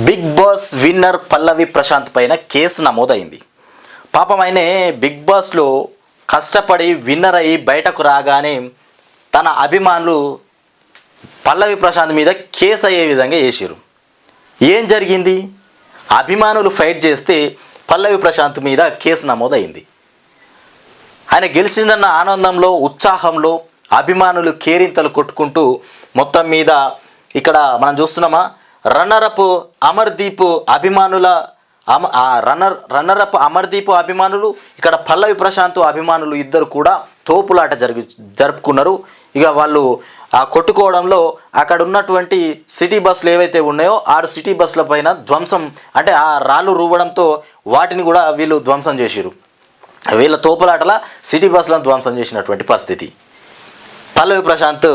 Big boss winner పల్లవి ప్రశాంత్ పైన case నమోదైంది. పాపం ఆయనే బిగ్ బాస్లో కష్టపడి విన్నర్ అయ్యి బయటకు రాగానే తన అభిమానులు పల్లవి ప్రశాంత్ మీద కేసు అయ్యే విధంగా చేసిరు. ఏం జరిగింది? అభిమానులు ఫైట్ చేస్తే పల్లవి ప్రశాంత్ మీద కేసు నమోదైంది. ఆయన గెలిచిందన్న ఆనందంలో, ఉత్సాహంలో అభిమానులు కేరింతలు కొట్టుకుంటూ మొత్తం మీద ఇక్కడ మనం చూస్తున్నామా, రన్నరప్ అమర్దీప్ అభిమానుల రన్నరప్ అమర్దీప్ అభిమానులు, ఇక్కడ పల్లవి ప్రశాంత్ అభిమానులు ఇద్దరు కూడా తోపులాట జరుపుకున్నారు. ఇక వాళ్ళు ఆ కొట్టుకోవడంలో అక్కడ ఉన్నటువంటి సిటీ బస్సులు ఏవైతే ఉన్నాయో 6 సిటీ బస్సుల పైన ధ్వంసం, అంటే ఆ రాళ్ళు రూవడంతో వాటిని కూడా వీళ్ళు ధ్వంసం చేసిరు. వీళ్ళ తోపులాటల సిటీ బస్సులను ధ్వంసం చేసినటువంటి పరిస్థితి. పల్లవి ప్రశాంత్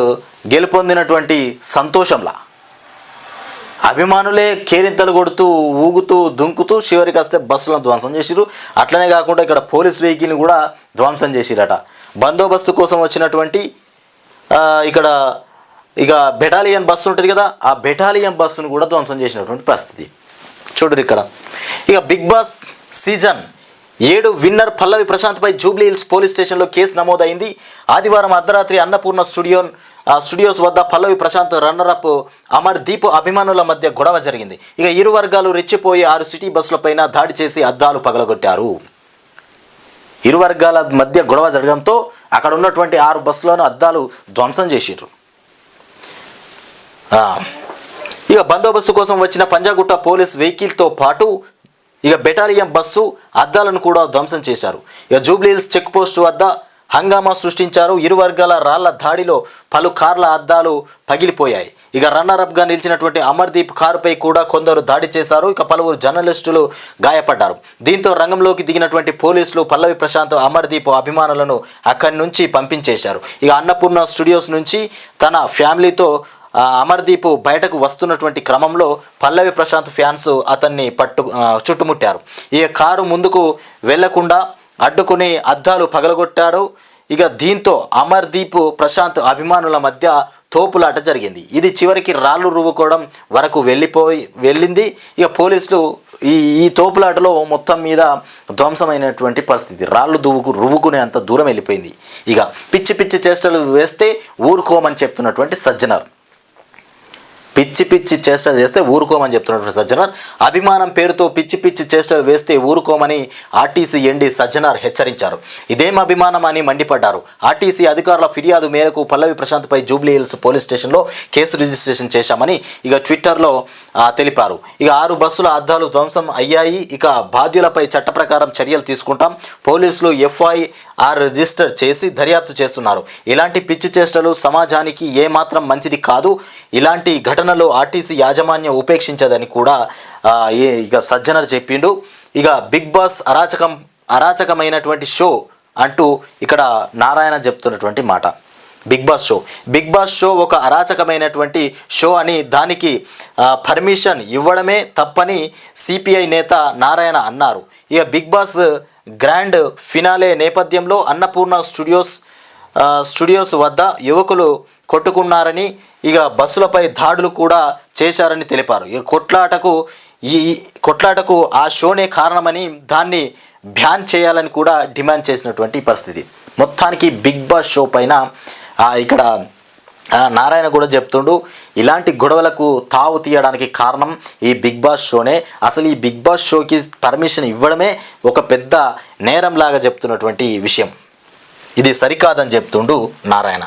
గెలుపొందినటువంటి సంతోషంలా అభిమానులే కేరింతలు కొడుతూ ఊగుతూ దుంకుతూ చివరికి వస్తే బస్సులను ధ్వంసం చేసిరు. అట్లనే కాకుండా ఇక్కడ పోలీస్ వెహికల్ని కూడా ధ్వంసం చేసిరట. బందోబస్తు కోసం వచ్చినటువంటి ఇక్కడ ఇక బెటాలియన్ బస్సు ఉంటుంది కదా, ఆ బెటాలియన్ బస్సును కూడా ధ్వంసం చేసినటువంటి పరిస్థితి చూడరు ఇక్కడ. ఇక బిగ్ బాస్ సీజన్ 7 విన్నర్ పల్లవి ప్రశాంత్పై జూబ్లీ హిల్స్ పోలీస్ స్టేషన్లో కేసు నమోదైంది. ఆదివారం అర్ధరాత్రి అన్నపూర్ణ స్టూడియోస్ వద్ద పల్లవి ప్రశాంత్, రన్నరప్ అమర్దీప్ అభిమానుల మధ్య గొడవ జరిగింది. ఇక ఇరు వర్గాలు రెచ్చిపోయి 6 సిటీ బస్సులపైన దాడి చేసి అద్దాలు పగలగొట్టారు. ఇరు వర్గాల మధ్య గొడవ జరగడంతో అక్కడ ఉన్నటువంటి 6 బస్సులను అద్దాలు ధ్వంసం చేసిర్రు. ఇక బందోబస్తు కోసం వచ్చిన పంజాగుట్ట పోలీస్ వెహికల్తో పాటు ఇక బెటాలియన్ బస్సు అద్దాలను కూడా ధ్వంసం చేశారు. ఇక జూబ్లీ హిల్స్ చెక్ పోస్ట్ వద్ద హంగామా సృష్టించారు. ఇరు వర్గాల రాళ్ల దాడిలో పలు కార్ల అద్దాలు పగిలిపోయాయి. ఇక రన్నరప్గా నిలిచినటువంటి అమర్దీప్ కారుపై కూడా కొందరు దాడి చేశారు. ఇక పలువురు జర్నలిస్టులు గాయపడ్డారు. దీంతో రంగంలోకి దిగినటువంటి పోలీసులు పల్లవి ప్రశాంత్, అమర్దీప్ అభిమానులను అక్కడి నుంచి పంపించేశారు. ఇక అన్నపూర్ణ స్టూడియోస్ నుంచి తన ఫ్యామిలీతో అమర్దీప్ బయటకు వస్తున్నటువంటి క్రమంలో పల్లవి ప్రశాంత్ ఫ్యాన్స్ అతన్ని చుట్టుముట్టారు. ఈ కారు ముందుకు వెళ్లకుండా అడ్డుకుని అద్దాలు పగలగొట్టాడు. ఇక దీంతో అమర్దీప్, ప్రశాంత్ అభిమానుల మధ్య తోపులాట జరిగింది. ఇది చివరికి రాళ్ళు రువ్వుకోవడం వరకు వెళ్ళింది. ఇక పోలీసులు ఈ తోపులాటలో మొత్తం మీద ధ్వంసమైనటువంటి పరిస్థితి. రాళ్ళు రువ్వుకునే అంత దూరం వెళ్ళిపోయింది. ఇక పిచ్చి పిచ్చి చేష్టలు వేస్తే ఊరుకోమని చెప్తున్నటువంటి సజ్జనర్, పిచ్చి పిచ్చి చేష్టలు చేస్తే ఊరుకోమని చెప్తున్నటువంటి సజ్జనర్, అభిమానం పేరుతో పిచ్చి పిచ్చి చేష్టలు వేస్తే ఊరుకోమని ఆర్టీసీ ఎండీ సజ్జనర్ హెచ్చరించారు. ఇదేం అభిమానం అని మండిపడ్డారు. ఆర్టీసీ అధికారుల ఫిర్యాదు మేరకు పల్లవి ప్రశాంత్పై జూబ్లీ హిల్స్ పోలీస్ స్టేషన్లో కేసు రిజిస్ట్రేషన్ చేశామని ఇక ట్విట్టర్లో తెలిపారు. ఇక 6 బస్సుల అద్దాలు ధ్వంసం అయ్యాయి. ఇక బాధ్యులపై చట్ట ప్రకారం చర్యలు తీసుకుంటాం. పోలీసులు FIR రిజిస్టర్ చేసి దర్యాప్తు చేస్తున్నారు. ఇలాంటి పిచ్చి చేష్టలు సమాజానికి ఏమాత్రం మంచిది కాదు. ఇలాంటి ఘటనలు ఆర్టీసీ యాజమాన్యం ఉపేక్షించదని కూడా ఇక సజ్జనర్ చెప్పిండు. ఇక బిగ్ బాస్ అరాచకమైనటువంటి షో అంటూ ఇక్కడ నారాయణ చెప్తున్నటువంటి మాట. బిగ్ బాస్ షో ఒక అరాచకమైనటువంటి షో అని, దానికి పర్మిషన్ ఇవ్వడమే తప్పని CPI నేత నారాయణ అన్నారు. ఇక బిగ్ బాస్ గ్రాండ్ ఫినాలే నేపథ్యంలో అన్నపూర్ణ స్టూడియోస్ వద్ద యువకులు కొట్టుకున్నారని, ఇక బస్సులపై దాడులు కూడా చేశారని తెలిపారు. ఇక కొట్లాటకు ఆ షోనే కారణమని, దాన్ని బ్యాన్ చేయాలని కూడా డిమాండ్ చేసినటువంటి పరిస్థితి. మొత్తానికి బిగ్ బాస్ షో పైన ఇక్కడ నారాయణ కూడా చెప్తుండు, ఇలాంటి గొడవలకు తావు తీయడానికి కారణం ఈ బిగ్ బాస్ షోనే. అసలు ఈ బిగ్ బాస్ షోకి పర్మిషన్ ఇవ్వడమే ఒక పెద్ద నేరంలాగా చెప్తున్నటువంటి విషయం. ఇది సరికాదని చెప్తుండు నారాయణ.